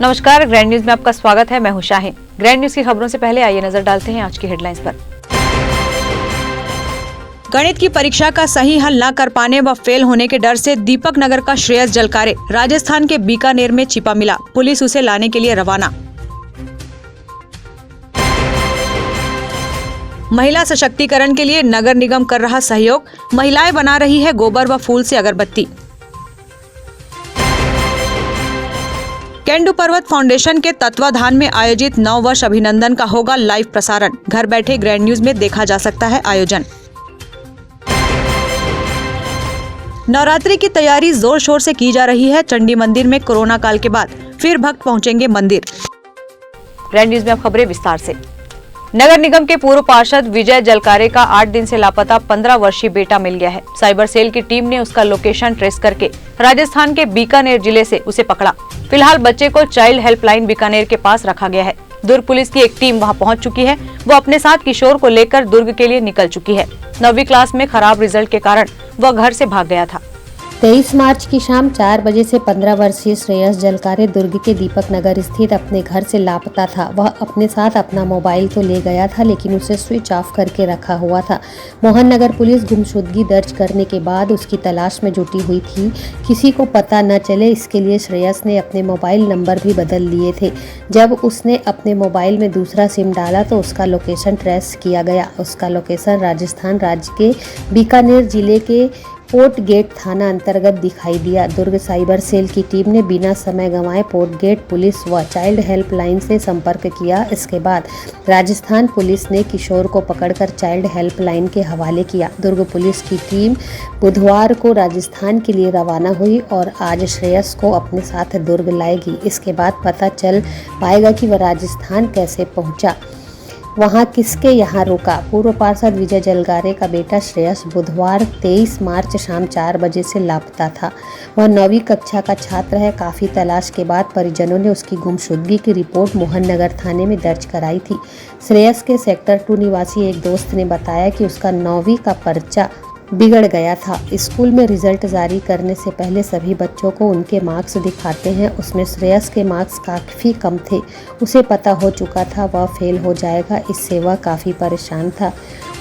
नमस्कार, grand news में आपका स्वागत है। मैं हूं शाहीन। ग्रैंड न्यूज की खबरों से पहले आइए नजर डालते हैं आज की हेडलाइंस पर। गणित की परीक्षा का सही हल न कर पाने व फेल होने के डर से दीपक नगर का श्रेयस जलकारे राजस्थान के बीकानेर में छिपा मिला। पुलिस उसे लाने के लिए रवाना। महिला सशक्तिकरण के लिए नगर निगम कर रहा सहयोग, महिलाएं बना रही है गोबर व फूल से अगरबत्ती। केंडू पर्वत फाउंडेशन के तत्वाधान में आयोजित 9 वर्ष अभिनंदन का होगा लाइव प्रसारण। घर बैठे ग्रैंड न्यूज में देखा जा सकता है आयोजन। नवरात्रि की तैयारी जोर शोर से की जा रही है। चंडी मंदिर में कोरोना काल के बाद फिर भक्त पहुंचेंगे मंदिर। ग्रैंड न्यूज में अब खबरें विस्तार से। नगर निगम के पूर्व पार्षद विजय जलकारे का 8 दिन से लापता 15 वर्षीय बेटा मिल गया है। साइबर सेल की टीम ने उसका लोकेशन ट्रेस करके राजस्थान के बीकानेर जिले से उसे पकड़ा। फिलहाल बच्चे को चाइल्ड हेल्पलाइन बीकानेर के पास रखा गया है। दुर्ग पुलिस की एक टीम वहां पहुंच चुकी है। वो अपने साथ किशोर को लेकर दुर्ग के लिए निकल चुकी है। 9वीं क्लास में खराब रिजल्ट के कारण वह घर से भाग गया था। 23 मार्च की शाम 4 बजे से 15 वर्षीय श्रेयस जलकारे दुर्ग के दीपक नगर स्थित अपने घर से लापता था। वह अपने साथ अपना मोबाइल तो ले गया था, लेकिन उसे स्विच ऑफ करके रखा हुआ था। मोहन नगर पुलिस गुमशुदगी दर्ज करने के बाद उसकी तलाश में जुटी हुई थी। किसी को पता न चले इसके लिए श्रेयस ने अपने मोबाइल नंबर भी बदल लिए थे। जब उसने अपने मोबाइल में दूसरा सिम डाला तो उसका लोकेशन ट्रेस किया गया। उसका लोकेशन राजस्थान राज्य के बीकानेर जिले के पोर्ट गेट थाना अंतर्गत दिखाई दिया। दुर्ग साइबर सेल की टीम ने बिना समय गंवाए पोर्ट गेट पुलिस व चाइल्ड हेल्पलाइन से संपर्क किया। इसके बाद राजस्थान पुलिस ने किशोर को पकड़कर चाइल्ड हेल्पलाइन के हवाले किया। दुर्ग पुलिस की टीम बुधवार को राजस्थान के लिए रवाना हुई और आज श्रेयस को अपने साथ दुर्ग लाएगी। इसके बाद पता चल पाएगा कि वह राजस्थान कैसे पहुंचा, वहां किसके यहाँ रुका। पूर्व पार्षद विजय जलकारे का बेटा श्रेयस बुधवार 23 मार्च शाम 4 बजे से लापता था। वह 9वीं कक्षा का छात्र है। काफ़ी तलाश के बाद परिजनों ने उसकी गुमशुदगी की रिपोर्ट मोहन नगर थाने में दर्ज कराई थी। श्रेयस के सेक्टर 2 निवासी एक दोस्त ने बताया कि उसका 9वीं का पर्चा बिगड़ गया था। स्कूल में रिजल्ट जारी करने से पहले सभी बच्चों को उनके मार्क्स दिखाते हैं। उसमें श्रेयस के मार्क्स काफ़ी कम थे। उसे पता हो चुका था वह फेल हो जाएगा। इससे वह काफ़ी परेशान था।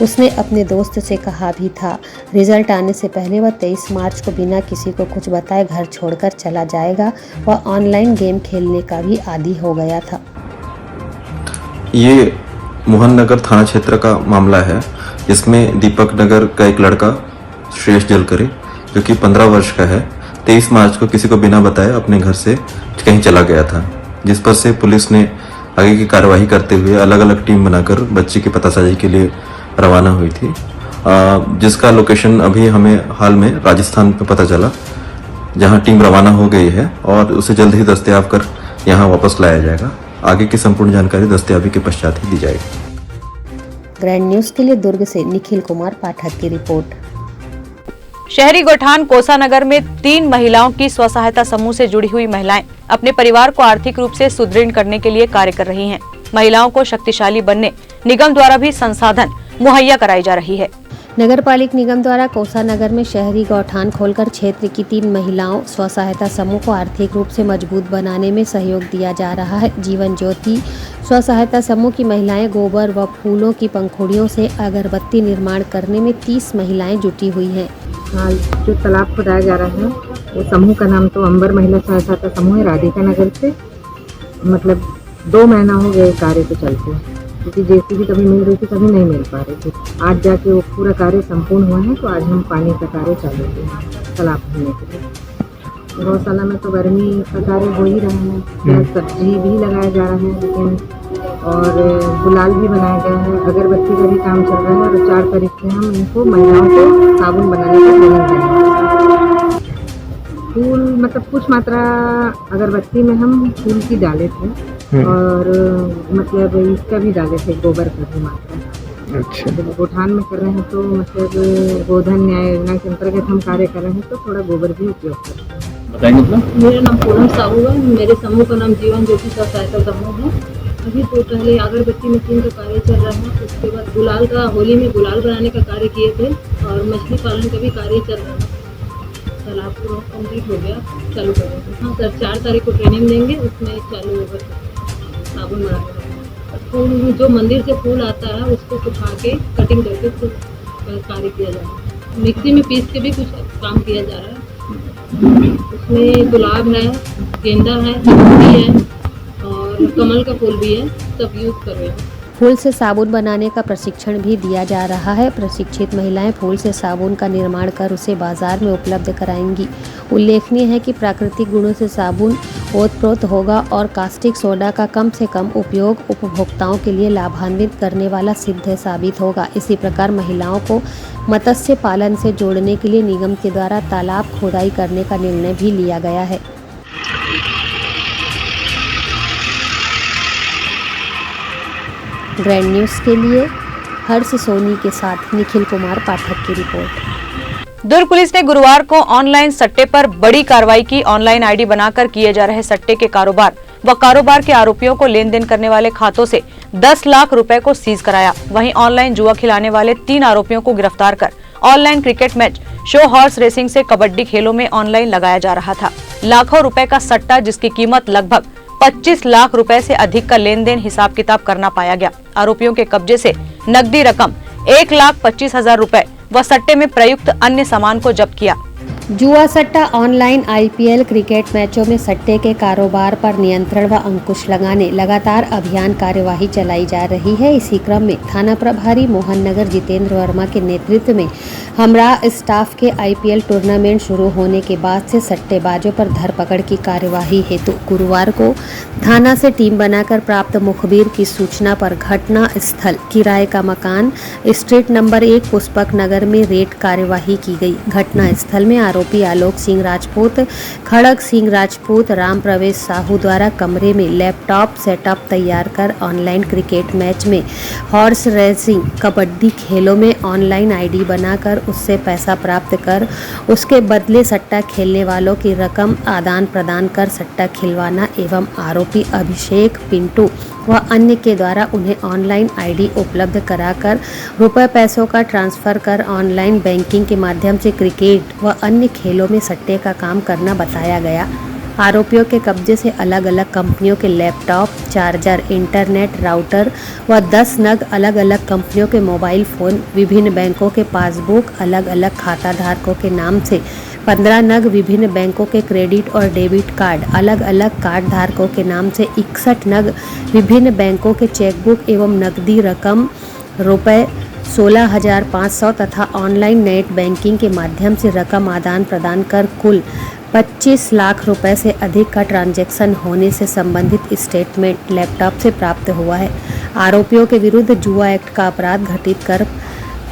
उसने अपने दोस्त से कहा भी था रिजल्ट आने से पहले वह 23 मार्च को बिना किसी को कुछ बताए घर छोड़कर चला जाएगा। वह ऑनलाइन गेम खेलने का भी आदी हो गया था। ये मोहन नगर थाना क्षेत्र का मामला है, जिसमें दीपक नगर का एक लड़का श्रेयस जलकारे जो कि 15 वर्ष का है, 23 मार्च को किसी को बिना बताए अपने घर से कहीं चला गया था, जिस पर से पुलिस ने आगे की कार्यवाही करते हुए अलग अलग टीम बनाकर बच्चे की पतासाजी के लिए रवाना हुई थी, जिसका लोकेशन अभी हमें हाल में राजस्थान में पता चला, जहां टीम रवाना हो गई है और उसे जल्द ही दस्तयाब कर यहाँ वापस लाया जाएगा। आगे की संपूर्ण जानकारी दस्तयाबी के पश्चात ही दी जाएगी। ग्रैंड न्यूज के लिए दुर्ग से निखिल कुमार पाठक की रिपोर्ट। शहरी गोठान कोसानगर में 3 महिलाओं की स्व सहायता समूह से जुड़ी हुई महिलाएं अपने परिवार को आर्थिक रूप से सुदृढ़ करने के लिए कार्य कर रही हैं। महिलाओं को शक्तिशाली बनने निगम द्वारा भी संसाधन मुहैया कराई जा रही है। नगर पालिक निगम द्वारा कोसानगर में शहरी गौठान खोलकर क्षेत्र की 3 महिलाओं स्व सहायता समूह को आर्थिक रूप से मजबूत बनाने में सहयोग दिया जा रहा है। जीवन ज्योति स्व सहायता समूह की महिलाएं गोबर व फूलों की पंखुड़ियों से अगरबत्ती निर्माण करने में 30 महिलाएं जुटी हुई हैं। जो तालाब खुदाया जा रहा है वो समूह का नाम तो अंबर महिला सहायता समूह है, राधिका नगर से। मतलब 2 महीना हो गए कार्य को चलते, क्योंकि जेसीबी कभी मिल रही थी कभी नहीं मिल पा रही थी। आज जाके वो पूरा कार्य संपूर्ण हुआ है, तो आज हम पानी का कार्य चालू किए तालाब भरने के लिए। गौशाला में तो गर्मी का कार्य हो ही रहा है, सब्जी भी लगाया जा रहा है, लेकिन और गुलाल भी बनाया गया है, अगरबत्ती का भी काम चल रहा है। और 4 तारीख से हम इनको महिलाओं को साबुन बनाने का ट्रेनिंग देंगे। फूल मतलब कुछ मात्रा अगरबत्ती में हम फूल की डाले थे और मतलब इसका भी डाले थे, गोबर का भी मात्रा। अच्छा, जब गोठान में कर रहे हैं तो मतलब गोधन न्याय योजना के अंतर्गत हम कार्य कर रहे हैं, तो थोड़ा गोबर भी उपयोग करते हैं। बताएंगे। मेरा नाम पूनम साहू है। मेरे समूह का नाम जीवन ज्योति स्व सहायता समूह है। अभी तो पहले अगरबत्ती मशीन का कार्य चल रहा है, उसके बाद गुलाल का, होली में गुलाल बनाने का कार्य किए थे और मछली पालन का भी कार्य चल रहा है। तालाब पूरा कंप्लीट हो गया, चालू करेंगे। हाँ सर, 4 तारीख को ट्रेनिंग देंगे, उसमें चालू होगा साबुन बनाने। फूल जो मंदिर से फूल आता है उसको सुखा के कटिंग करके फिर कार्य किया जा रहा है। मिक्सी में पीस के भी कुछ काम किया जा रहा है। उसमें गुलाब है, गेंदा है, चमेली है और कमल का फूल भी है, सब यूज़ कर रहे हैं। फूल से साबुन बनाने का प्रशिक्षण भी दिया जा रहा है। प्रशिक्षित महिलाएं फूल से साबुन का निर्माण कर उसे बाजार में उपलब्ध कराएंगी। उल्लेखनीय है कि प्राकृतिक गुणों से साबुन ओतप्रोत होगा और कास्टिक सोडा का कम से कम उपयोग उपभोक्ताओं के लिए लाभान्वित करने वाला सिद्ध साबित होगा। इसी प्रकार महिलाओं को मत्स्य पालन से जोड़ने के लिए निगम के द्वारा तालाब खोदाई करने का निर्णय भी लिया गया है। ग्रैंड न्यूज़ के लिए हर्ष सोनी के साथ निखिल कुमार पाठक की रिपोर्ट। दुर्ग पुलिस ने गुरुवार को ऑनलाइन सट्टे पर बड़ी कार्रवाई की। ऑनलाइन आईडी बनाकर किए जा रहे सट्टे के कारोबार व कारोबार के आरोपियों को लेन देन करने वाले खातों से 10 लाख रुपए को सीज कराया। वहीं ऑनलाइन जुआ खिलाने वाले 3 आरोपियों को गिरफ्तार कर online cricket match, show horse racing से कबड्डी खेलों में ऑनलाइन लगाया जा रहा था। लाखों रुपए का सट्टा जिसकी कीमत लगभग 25 लाख रुपए से अधिक का लेन देन हिसाब किताब करना पाया गया। आरोपियों के कब्जे से नकदी रकम 1,25,000 रुपए व सट्टे में प्रयुक्त अन्य सामान को जब्त किया। जुआ सट्टा, ऑनलाइन IPL क्रिकेट मैचों में सट्टे के कारोबार पर नियंत्रण व अंकुश लगाने लगातार अभियान कार्यवाही चलाई जा रही है। इसी क्रम में थाना प्रभारी मोहन नगर जितेंद्र वर्मा के नेतृत्व में हमरा स्टाफ के IPL टूर्नामेंट शुरू होने के बाद से सट्टेबाजों पर धरपकड़ की कार्यवाही हेतु गुरुवार को थाना से टीम बनाकर प्राप्त मुखबिर की सूचना पर घटना स्थल किराए का मकान स्ट्रीट नंबर 1 पुष्पक नगर में रेड कार्यवाही की गई। घटना स्थल में आरोपी आलोक सिंह राजपूत, खड़ग सिंह राजपूत, राम प्रवेश साहू द्वारा कमरे में लैपटॉप सेटअप तैयार कर ऑनलाइन क्रिकेट मैच में हॉर्स रेसिंग, कबड्डी खेलों में ऑनलाइन आईडी बनाकर उससे पैसा प्राप्त कर उसके बदले सट्टा खेलने वालों की रकम आदान प्रदान कर सट्टा खिलवाना एवं आरोपी अभिषेक, पिंटू व अन्य के द्वारा उन्हें ऑनलाइन आईडी उपलब्ध कराकर रुपए पैसों का ट्रांसफर कर ऑनलाइन बैंकिंग के माध्यम से क्रिकेट व अन्य खेलों में सट्टे का काम करना बताया गया। आरोपियों के कब्जे से अलग अलग कंपनियों के लैपटॉप, चार्जर, इंटरनेट राउटर व 10 नग अलग अलग कंपनियों के मोबाइल फ़ोन, विभिन्न बैंकों के पासबुक, अलग अलग खाता धारकों के नाम से 15 नग विभिन्न बैंकों के क्रेडिट और डेबिट कार्ड, अलग अलग कार्ड धारकों के नाम से 61 नग विभिन्न बैंकों के चेकबुक एवं नकदी रकम रुपए 16,500 तथा ऑनलाइन नेट बैंकिंग के माध्यम से रकम आदान प्रदान कर कुल 25 लाख रुपए से अधिक का ट्रांजैक्शन होने से संबंधित स्टेटमेंट लैपटॉप से प्राप्त हुआ है। आरोपियों के विरुद्ध जुआ एक्ट का अपराध घटित कर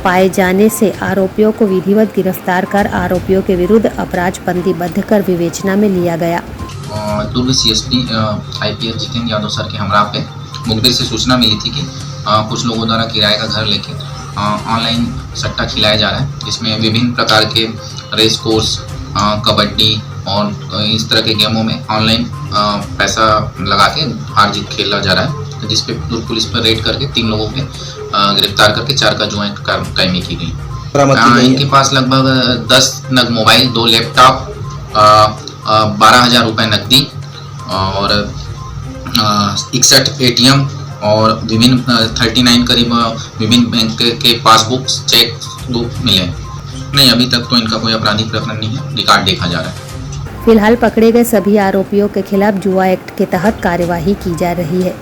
पाए जाने से आरोपियों को विधिवत गिरफ्तार कर आरोपियों के विरुद्ध अपराध पंजीबद्ध कर विवेचना में लिया गया। दुर्ग CSP IPS Jitendra Yadav sir के हमरा पे मुखबिर से सूचना मिली थी कि कुछ लोगों द्वारा किराए का घर लेके ऑनलाइन सट्टा खिलाया जा रहा है, जिसमें विभिन्न प्रकार के रेस कोर्स, कबड्डी और इस तरह के गेमों में ऑनलाइन पैसा लगा के हार जीत खेला जा रहा है। जिस पे दुर्ग पुलिस पर रेड करके 3 लोगों के गिरफ्तार करके 4 का जुआ कार्रवाई की गई। इनके पास लगभग 10 नग मोबाइल, 2 लैपटॉप, 12,000 रुपये नकदी और 61 ATM और विभिन्न 39 करीब विभिन्न बैंक के पासबुक, चेक बुक मिले। नहीं, अभी तक तो इनका कोई आपराधिक प्रकरण नहीं है, रिकॉर्ड देखा जा रहा है। फिलहाल पकड़े गए सभी आरोपियों के खिलाफ जुआ एक्ट के तहत कार्यवाही की जा रही है।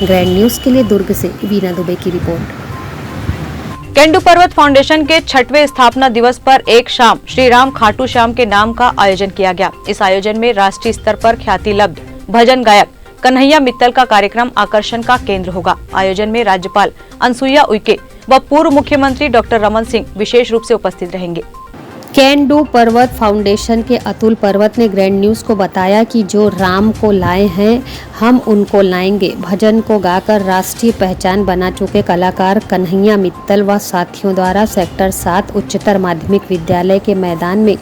ग्रैंड न्यूज़ के लिए दुर्ग से वीना दुबे की रिपोर्ट। केंडू पर्वत फाउंडेशन के 6वें स्थापना दिवस पर एक शाम श्री राम खाटू श्याम के नाम का आयोजन किया गया। इस आयोजन में राष्ट्रीय स्तर पर ख्याति लब्ध भजन गायक कन्हैया मित्तल का कार्यक्रम आकर्षण का केंद्र होगा। आयोजन में राज्यपाल अनसुईया उइके व पूर्व मुख्यमंत्री डॉक्टर रमन सिंह विशेष रूप से उपस्थित रहेंगे। केंडू पर्वत फाउंडेशन के अतुल पर्वत ने ग्रैंड न्यूज़ को बताया कि जो राम को लाए हैं हम उनको लाएंगे भजन को गाकर राष्ट्रीय पहचान बना चुके कलाकार कन्हैया मित्तल व साथियों द्वारा सेक्टर 7 उच्चतर माध्यमिक विद्यालय के मैदान में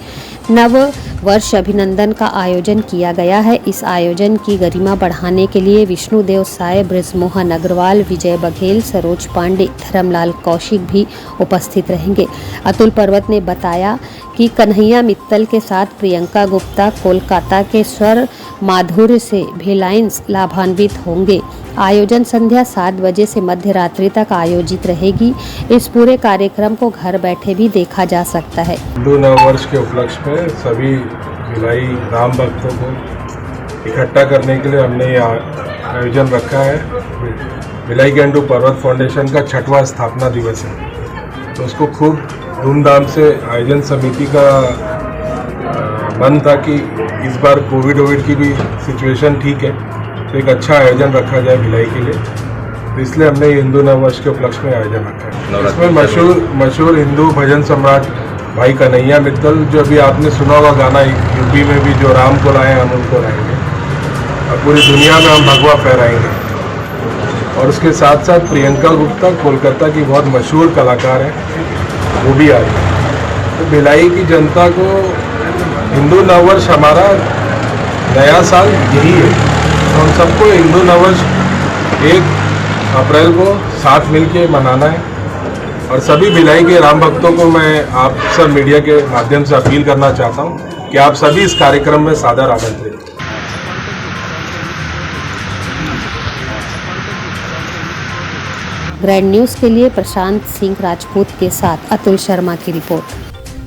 नव वर्ष अभिनंदन का आयोजन किया गया है। इस आयोजन की गरिमा बढ़ाने के लिए विष्णुदेव साय, ब्रजमोहन अग्रवाल, विजय बघेल, सरोज पांडे, धर्मलाल कौशिक भी उपस्थित रहेंगे। अतुल पर्वत ने बताया कि कन्हैया मित्तल के साथ प्रियंका गुप्ता कोलकाता के स्वर माधुर्य से भिलाइंस लाभान्वित होंगे। आयोजन संध्या 7 बजे से मध्य रात्रि तक आयोजित रहेगी। इस पूरे कार्यक्रम को घर बैठे भी देखा जा सकता है। हिंदू नववर्ष के उपलक्ष्य में सभी भिलाई राम भक्तों को इकट्ठा करने के लिए हमने ये आयोजन रखा है। भिलाई गेंडू पर्वत फाउंडेशन का 6वां स्थापना दिवस है, तो उसको खूब धूमधाम से आयोजन समिति का मन था कि इस बार कोविड की भी सिचुएशन ठीक है, तो एक अच्छा आयोजन रखा जाए भिलाई के लिए, तो इसलिए हमने हिंदू नववर्ष के उपलक्ष्य में आयोजन रखा है। इसमें मशहूर हिंदू भजन सम्राट भाई कन्हैया मित्तल, जो अभी आपने सुना होगा गाना, यूपी में भी जो राम को लाए हम उनको लाएंगे, और पूरी दुनिया में हम भगवा फहराएंगे। और उसके साथ साथ प्रियंका गुप्ता कोलकाता की बहुत मशहूर कलाकार है, वो भी आ रही है। तो भिलाई की जनता को हिंदू नववर्ष हमारा नया साल यही है, तो हम सबको हिंदू नववर्ष 1 अप्रैल को साथ मिलके मनाना है। और सभी भिलाई के राम भक्तों को मैं आप सब मीडिया के माध्यम से अपील करना चाहता हूँ कि आप सभी इस कार्यक्रम में सादर आमंत्रित। ग्रैंड न्यूज के लिए प्रशांत सिंह राजपूत के साथ अतुल शर्मा की रिपोर्ट।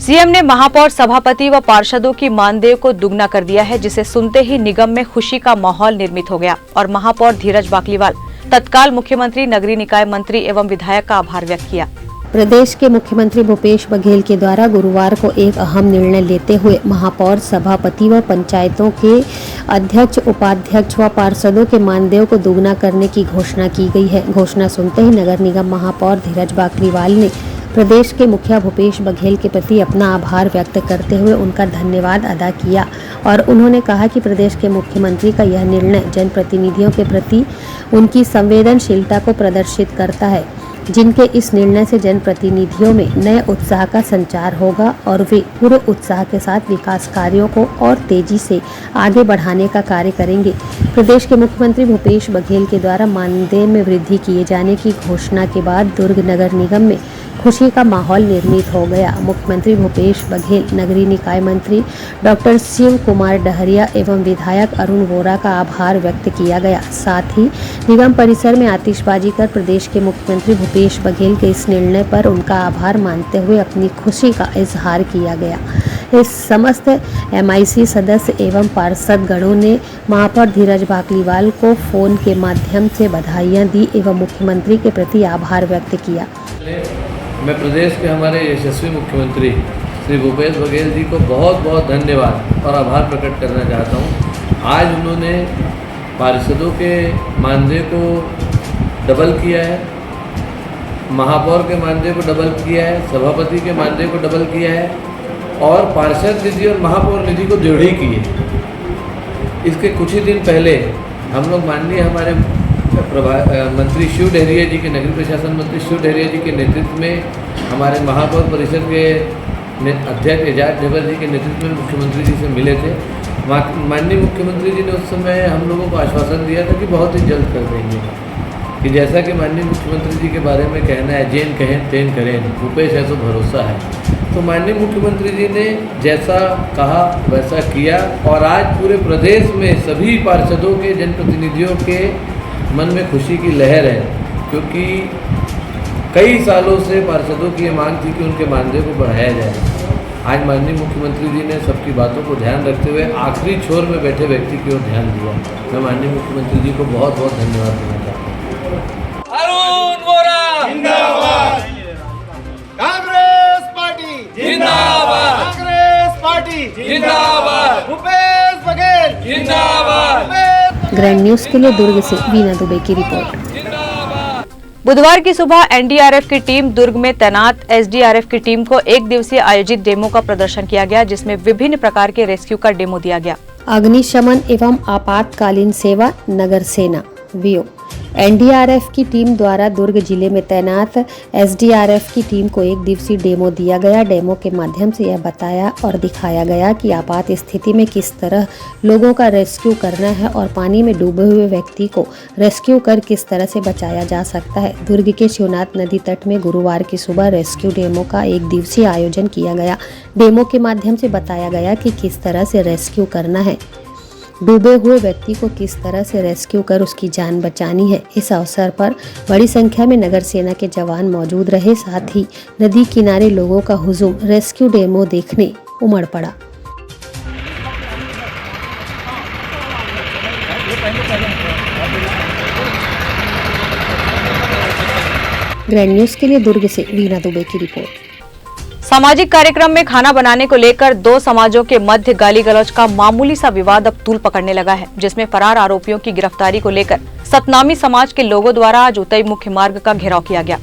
सीएम ने महापौर, सभापति व पार्षदों की मानदेय को दुगना कर दिया है, जिसे सुनते ही निगम में खुशी का माहौल निर्मित हो गया और महापौर धीरज बाकलीवाल तत्काल मुख्यमंत्री, नगरीय निकाय मंत्री एवं विधायक का आभार व्यक्त किया। प्रदेश के मुख्यमंत्री भूपेश बघेल के द्वारा गुरुवार को एक अहम निर्णय लेते हुए महापौर, सभापति व पंचायतों के अध्यक्ष, उपाध्यक्ष व पार्षदों के मानदेय को दोगुना करने की घोषणा की गई है। घोषणा सुनते ही नगर निगम महापौर धीरज बाकलीवाल ने प्रदेश के मुखिया भूपेश बघेल के प्रति अपना आभार व्यक्त करते हुए उनका धन्यवाद अदा किया और उन्होंने कहा कि प्रदेश के मुख्यमंत्री का यह निर्णय जनप्रतिनिधियों के प्रति उनकी संवेदनशीलता को प्रदर्शित करता है, जिनके इस निर्णय से जनप्रतिनिधियों में नए उत्साह का संचार होगा और वे पूरे उत्साह के साथ विकास कार्यों को और तेजी से आगे बढ़ाने का कार्य करेंगे। प्रदेश के मुख्यमंत्री भूपेश बघेल के द्वारा मानदेय में वृद्धि किए जाने की घोषणा के बाद दुर्ग नगर निगम में खुशी का माहौल निर्मित हो गया। मुख्यमंत्री भूपेश बघेल, नगरीय निकाय मंत्री डॉक्टर शिव कुमार डहरिया एवं विधायक अरुण वोरा का आभार व्यक्त किया गया। साथ ही निगम परिसर में आतिशबाजी कर प्रदेश के मुख्यमंत्री भूपेश बघेल के इस निर्णय पर उनका आभार मानते हुए अपनी खुशी का इजहार किया गया। इस समस्त MIC सदस्य एवं पार्षद गणों ने महापौर धीरज बाकलीवाल को फोन के माध्यम से बधाइयां दी एवं मुख्यमंत्री के प्रति आभार व्यक्त किया। मैं प्रदेश के हमारे यशस्वी मुख्यमंत्री श्री भूपेश बघेल जी को बहुत बहुत धन्यवाद और आभार प्रकट करना चाहता हूँ। आज उन्होंने पार्षदों के मानदेय को डबल किया है, महापौर के मानदेय को डबल किया है, सभापति के मानदेय को डबल किया है और पार्षद निधि और महापौर निधि को दृढ़ की है। इसके कुछ ही दिन पहले हम लोग माननीय हमारे मंत्री शिव डहरिया जी के, नगरीय प्रशासन मंत्री शिव डहरिया जी के नेतृत्व में हमारे महापौर परिषद के अध्यक्ष एजाज ढेबर जी के नेतृत्व में मुख्यमंत्री जी से मिले थे। माननीय मुख्यमंत्री जी ने उस समय हम लोगों को आश्वासन दिया था कि बहुत ही जल्द कर देंगे, कि जैसा कि माननीय मुख्यमंत्री जी के बारे में कहना है, जेन कहें तेन करें, भूपेश है तो भरोसा है। तो माननीय मुख्यमंत्री जी ने जैसा कहा वैसा किया और आज पूरे प्रदेश में सभी पार्षदों के, जनप्रतिनिधियों के मन में खुशी की लहर है, क्योंकि कई सालों से पार्षदों की ये मांग थी कि उनके मानदेय को बढ़ाया जाए। आज माननीय मुख्यमंत्री जी ने सबकी बातों को ध्यान रखते हुए आखिरी छोर में बैठे व्यक्ति की ओर ध्यान दिया। मैं माननीय मुख्यमंत्री जी को बहुत बहुत धन्यवाद देना चाहता हूँ। अरुण वोरा जिंदाबाद, कांग्रेस पार्टी जिंदाबाद, कांग्रेस पार्टी जिंदाबाद, भूपेश बघेल जिंदाबाद। ग्रैंड न्यूज के लिए दुर्ग से वीना दुबे की रिपोर्ट। बुधवार की सुबह एनडीआरएफ की टीम दुर्ग में तैनात एसडीआरएफ की टीम को एक दिवसीय आयोजित डेमो का प्रदर्शन किया गया, जिसमें विभिन्न प्रकार के रेस्क्यू का डेमो दिया गया। अग्निशमन एवं आपातकालीन सेवा, नगर सेना, वीओ, एनडीआरएफ की टीम द्वारा दुर्ग जिले में तैनात एसडीआरएफ की टीम को 1 दिवसीय डेमो दिया गया। डेमो के माध्यम से यह बताया और दिखाया गया कि आपात स्थिति में किस तरह लोगों का रेस्क्यू करना है और पानी में डूबे हुए व्यक्ति को रेस्क्यू कर किस तरह से बचाया जा सकता है। दुर्ग के शिवनाथ नदी तट में गुरुवार की सुबह रेस्क्यू डेमो का 1 दिवसीय आयोजन किया गया। डेमो के माध्यम से बताया गया कि किस तरह से रेस्क्यू करना है, डूबे हुए व्यक्ति को किस तरह से रेस्क्यू कर उसकी जान बचानी है। इस अवसर पर बड़ी संख्या में नगर सेना के जवान मौजूद रहे। साथ ही नदी किनारे लोगों का हुजूम रेस्क्यू डेमो देखने उमड़ पड़ा। ग्रैंड न्यूज के लिए दुर्ग से वीना दुबे की रिपोर्ट। सामाजिक कार्यक्रम में खाना बनाने को लेकर 2 समाजों के मध्य गाली गलौज का मामूली सा विवाद अब तूल पकड़ने लगा है, जिसमें फरार आरोपियों की गिरफ्तारी को लेकर सतनामी समाज के लोगों द्वारा आज उतई मुख्य मार्ग का घेराव किया गया।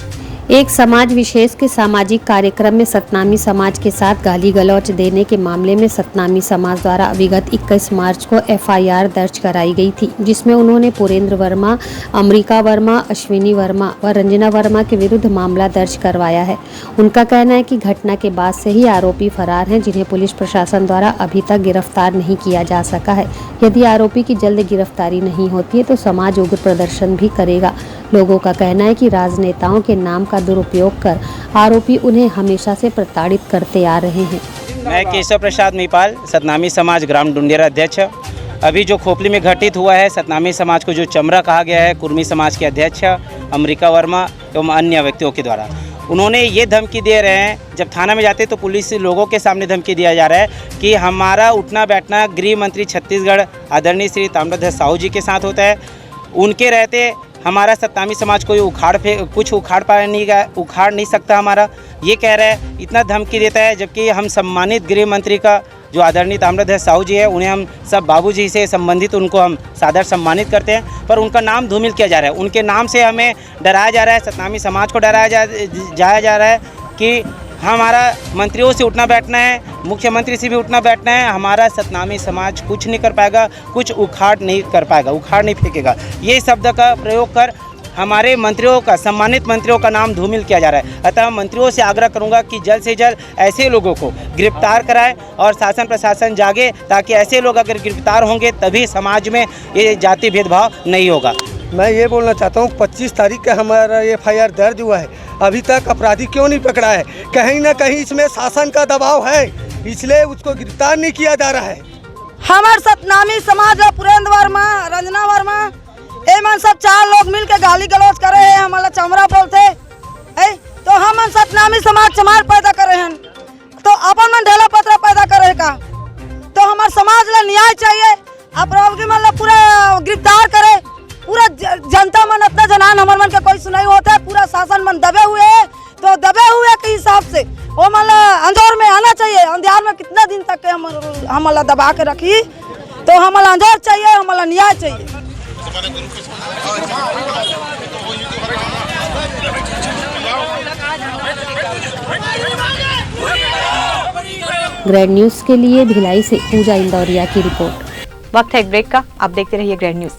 एक समाज विशेष के सामाजिक कार्यक्रम में सतनामी समाज के साथ गाली गलौच देने के मामले में सतनामी समाज द्वारा विगत 21 मार्च को एफआईआर दर्ज कराई गई थी, जिसमें उन्होंने पुरेंद्र वर्मा, अमरिका वर्मा, अश्विनी वर्मा व रंजना वर्मा के विरुद्ध मामला दर्ज करवाया है। उनका कहना है कि घटना के बाद से ही आरोपी फरार हैं, जिन्हें पुलिस प्रशासन द्वारा अभी तक गिरफ्तार नहीं किया जा सका है। यदि आरोपी की जल्द गिरफ्तारी नहीं होती है तो समाज उग्र प्रदर्शन भी करेगा। लोगों का कहना है कि राजनेताओं के नाम का दुरुपयोग कर आरोपी उन्हें हमेशा से प्रताड़ित करते आ रहे हैं। मैं केशव प्रसाद मिपाल, सतनामी समाज ग्राम डुंडेरा अध्यक्ष। अभी जो खोपली में घटित हुआ है, सतनामी समाज को जो चमरा कहा गया है, कुर्मी समाज के अध्यक्ष अमरिका वर्मा एवं अन्य व्यक्तियों के द्वारा उन्होंने ये धमकी दे रहे हैं। जब थाना में जाते तो पुलिस लोगों के सामने धमकी दिया जा रहा है कि हमारा उठना बैठना गृह मंत्री छत्तीसगढ़ आदरणीय श्री ताम्रध्वज साहू जी के साथ होता है। उनके रहते हमारा सतनामी समाज कोई कुछ उखाड़ नहीं सकता हमारा, ये कह रहा है, इतना धमकी देता है। जबकि हम सम्मानित गृह मंत्री का जो आदरणीय ताम्रध्वज साहू जी है, उन्हें हम सब बाबूजी से संबंधित उनको हम सादर सम्मानित करते हैं, पर उनका नाम धूमिल किया जा रहा है। उनके नाम से हमें डराया जा रहा है, सतनामी समाज को डराया जा रहा है कि हमारा मंत्रियों से उठना बैठना है, मुख्यमंत्री से भी उठना बैठना है, हमारा सतनामी समाज कुछ नहीं कर पाएगा, कुछ उखाड़ नहीं कर पाएगा, उखाड़ नहीं फेंकेगा। ये शब्द का प्रयोग कर हमारे मंत्रियों का, सम्मानित मंत्रियों का नाम धूमिल किया जा रहा है। अतः मंत्रियों से आग्रह करूंगा कि जल्द से जल्द ऐसे लोगों को गिरफ्तार कराएं और शासन प्रशासन जागे, ताकि ऐसे लोग अगर गिरफ्तार होंगे तभी समाज में ये जाति भेदभाव नहीं होगा। मैं ये बोलना चाहता हूँ 25 तारीख का हमारा एफआईआर दर्ज हुआ है, अभी तक अपराधी क्यों नहीं पकड़ा है? कहीं ना कहीं इसमें शासन का दबाव है, इसलिए उसको गिरफ्तार नहीं किया जा रहा है। हमारे सतनामी समाज पुरेंद्र वर्मा, रंजना वर्मा, एमन सब 4 लोग मिल के गाली गलौज करे हैं, हमारा चमरा बोलते है। तो हम सतनामी समाज चमार पैदा करे हैं, तो अपन मन ढेला पत्रा पैदा करे का, तो हमारे समाज ला न्याय चाहिए। अपराधी मन ला पूरा गिरफ्तार करे, पूरा जनता मन इतना जनान हमारे मन के कोई सुनाई होता है, पूरा शासन मन दबे हुए है, तो दबे हुए के हिसाब से वो मन अंजोर में आना चाहिए। अंधियार में कितना दिन तक हमारा दबा के रखी, तो हमारा अंजोर चाहिए, हमारा न्याय चाहिए। ग्रैंड न्यूज के लिए भिलाई से पूजा इंदौरिया की रिपोर्ट। वक्त है एक ब्रेक का, आप देखते रहिए ग्रैंड न्यूज।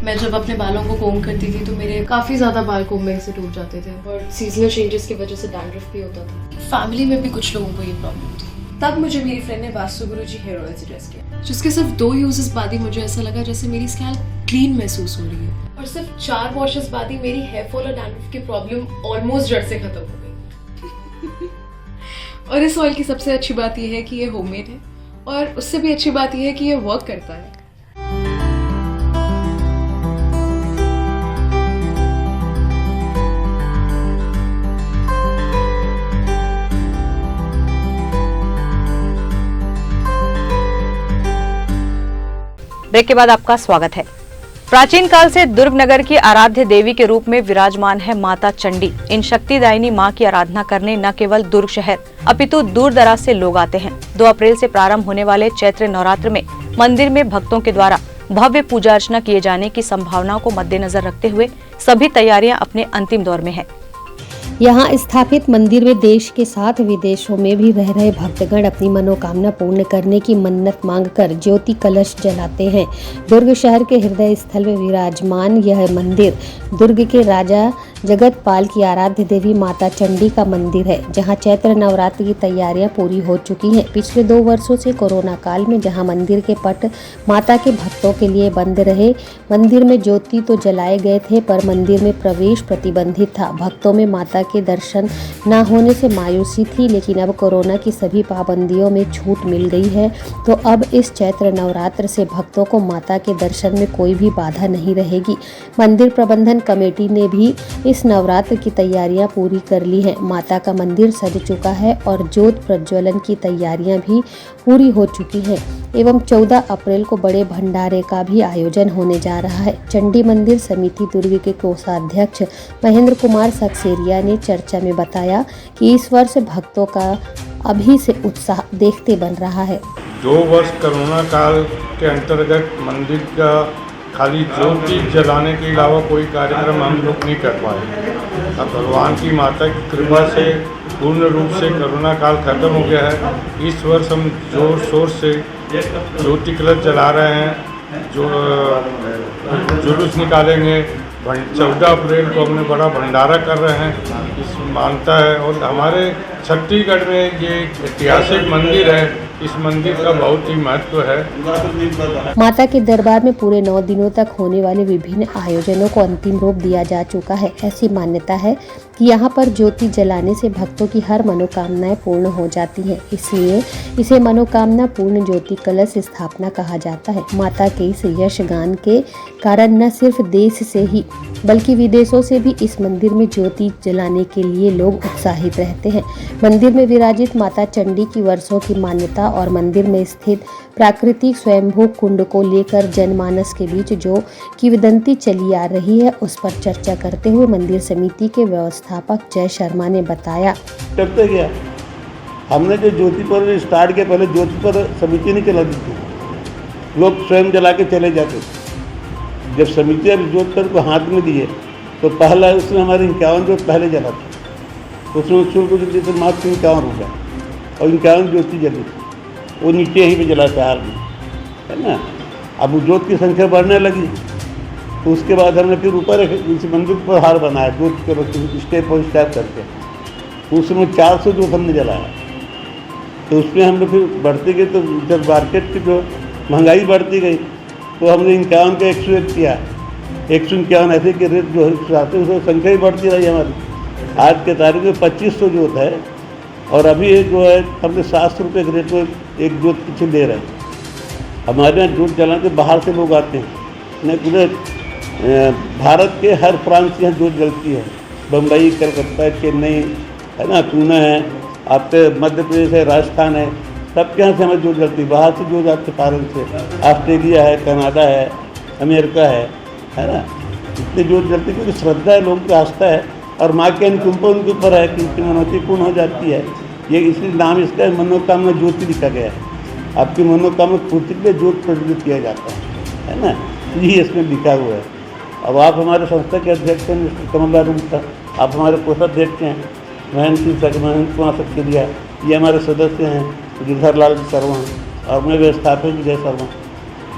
मैं जब अपने बालों को कोम करती थी तो मेरे काफ़ी ज़्यादा बाल कोम्बिंग से टूट जाते थे और सीजनल चेंजेस की वजह से डैंड्रफ भी होता था। फैमिली में भी कुछ लोगों को ये प्रॉब्लम थी। तब मुझे मेरी फ्रेंड ने वास्तु गुरुजी हेयर ऑयल सजेस्ट किया, जिसके सिर्फ 2 यूजेस बाद ही मुझे ऐसा लगा जैसे मेरी स्कैल्प क्लीन महसूस हो रही है, और सिर्फ 4 वॉशेस बाद ही मेरी हेयर फॉल और डैंड्रफ की प्रॉब्लम ऑलमोस्ट जड़ से खत्म हो गई। और इस ऑयल की सबसे अच्छी बात यह है कि ये होममेड है, और उससे भी अच्छी बात यह है कि ये वर्क करता है। ब्रेक के बाद आपका स्वागत है। प्राचीन काल से दुर्ग नगर की आराध्य देवी के रूप में विराजमान है माता चंडी। इन शक्तिदायिनी मां की आराधना करने न केवल दुर्ग शहर अपितु दूर दराज से लोग आते हैं। 2 अप्रैल से प्रारंभ होने वाले चैत्र नवरात्र में मंदिर में भक्तों के द्वारा भव्य पूजा अर्चना किए जाने की संभावनाओं को मद्देनजर रखते हुए सभी तैयारियां अपने अंतिम दौर में है। यहाँ स्थापित मंदिर में देश के साथ विदेशों में भी रह रहे भक्तगण अपनी मनोकामना पूर्ण करने की मन्नत मांगकर ज्योति कलश जलाते हैं। दुर्ग शहर के हृदय स्थल में विराजमान यह मंदिर दुर्ग के राजा जगतपाल की आराध्य देवी माता चंडी का मंदिर है, जहां चैत्र नवरात्र की तैयारियां पूरी हो चुकी हैं। पिछले 2 वर्षों से कोरोना काल में जहां मंदिर के पट माता के भक्तों के लिए बंद रहे, मंदिर में ज्योति तो जलाए गए थे पर मंदिर में प्रवेश प्रतिबंधित था। भक्तों में माता के दर्शन न होने से मायूसी थी, लेकिन अब कोरोना की सभी पाबंदियों में छूट मिल गई है, तो अब इस चैत्र नवरात्र से भक्तों को माता के दर्शन में कोई भी बाधा नहीं रहेगी। मंदिर प्रबंधन कमेटी ने भी इस नवरात्र की तैयारियां पूरी कर ली हैं। माता का मंदिर सज चुका है और ज्योत प्रज्वलन की तैयारियां भी पूरी हो चुकी हैं एवं 14 अप्रैल को बड़े भंडारे का भी आयोजन होने जा रहा है। चंडी मंदिर समिति दुर्ग के कोषाध्यक्ष महेंद्र कुमार सक्सेरिया ने चर्चा में बताया कि इस वर्ष भक्तों का अभी से उत्साह देखते बन रहा है। 2 वर्ष कोरोना काल के अंतर्गत मंदिर का खाली ज्योति जलाने के अलावा कोई कार्यक्रम हम लोग नहीं कर पाए। अब भगवान की माता की कृपा से पूर्ण रूप से कोरोना काल खत्म हो गया है। इस वर्ष हम जोर शोर से ज्योति कलश जला रहे हैं, जो जुलूस निकालेंगे। 14 अप्रैल को हमने बड़ा भंडारा कर रहे हैं, इस मानता है। और हमारे छत्तीसगढ़ में ये ऐतिहासिक मंदिर है, इस मंदिर का बहुत ही महत्व है। माता के दरबार में पूरे 9 दिनों तक होने वाले विभिन्न आयोजनों को अंतिम रूप दिया जा चुका है। ऐसी मान्यता है कि यहाँ पर ज्योति जलाने से भक्तों की हर मनोकामनाएं पूर्ण हो जाती हैं, इसलिए इसे मनोकामना पूर्ण ज्योति कलश स्थापना कहा जाता है। माता के इस यश गान के कारण न सिर्फ देश से ही बल्कि विदेशों से भी इस मंदिर में ज्योति जलाने के लिए लोग उत्साहित रहते हैं। मंदिर में विराजित माता चंडी की वर्षों की मान्यता और मंदिर में स्थित प्राकृतिक स्वयंभू कुंड को लेकर जनमानस के बीच जो किंवदंती चली आ रही है, उस पर चर्चा करते हुए मंदिर समिति के व्यवस्थापक जय शर्मा ने बताया। करते गया हमने जो ज्योति पर स्टार्ट किया, पहले ज्योति पर समिति नहीं चला दी थी, लोग स्वयं जला के चले जाते थे। जब समिति अब ज्योति पर को हाथ में दिए तो पहला उसने हमारे 51 ज्योति पहले जला था, उसमें शुल्क जो दी थी मात्र 51 रुपये और 51 ज्योति जली थी, वो नीचे ही पे जला था हार में, है ना। अब वो ज्योत की संख्या बढ़ने लगी तो उसके बाद हमने फिर ऊपर इस मंदिर पर हार बनाया ज्योत के स्टेप और स्टेप करके, तो उसमें 400 ज्योत हमने जलाया। तो उसमें हमने फिर बढ़ते गए, तो जब मार्केट की जो महंगाई बढ़ती गई तो हमने 51 का 101 किया, 151 ऐसे के रेट जो है उसमें संख्या ही बढ़ती रही हमारी। आज के तारीख में 2500 ज्योत है और अभी जो है हमने 700 रुपये के रेट में एक ज्योत पीछे दे रहे हैं। हमारे यहाँ ज्योत जलाने के बाहर से लोग आते हैं, नहीं पूरे भारत के हर प्रांत से यहाँ ज्योत जलती है। बम्बई, कलकत्ता, चेन्नई है ना, पुणे है, आपके मध्य प्रदेश है, राजस्थान है, सबके यहाँ से हमें ज्योत जलती है। बाहर से ज्योत आते फॉरेन से, ऑस्ट्रेलिया है, कनाडा है, अमेरिका है ना। इतनी ज्योत जलती है क्योंकि श्रद्धा है, लोगों की आस्था है और माँ के अनुकंपा उनके ऊपर है कि उनकी मनोती पूर्ण हो जाती है। ये इसलिए नाम इसका मनोकामना ज्योति लिखा गया है। आपकी मनोकामना पूर्ति के लिए ज्योत प्रज्वलित किया जाता है ना, यही इसमें लिखा हुआ है। अब आप हमारे संस्था के अध्यक्ष हैं कमला रूपा, आप हमारे कोषाध्यक्ष हैं महेंद्र कुमार सक्सेरिया, ये हमारे सदस्य हैं गिरधर लाल शर्मा और मैं व्यवस्थापक जय शर्मा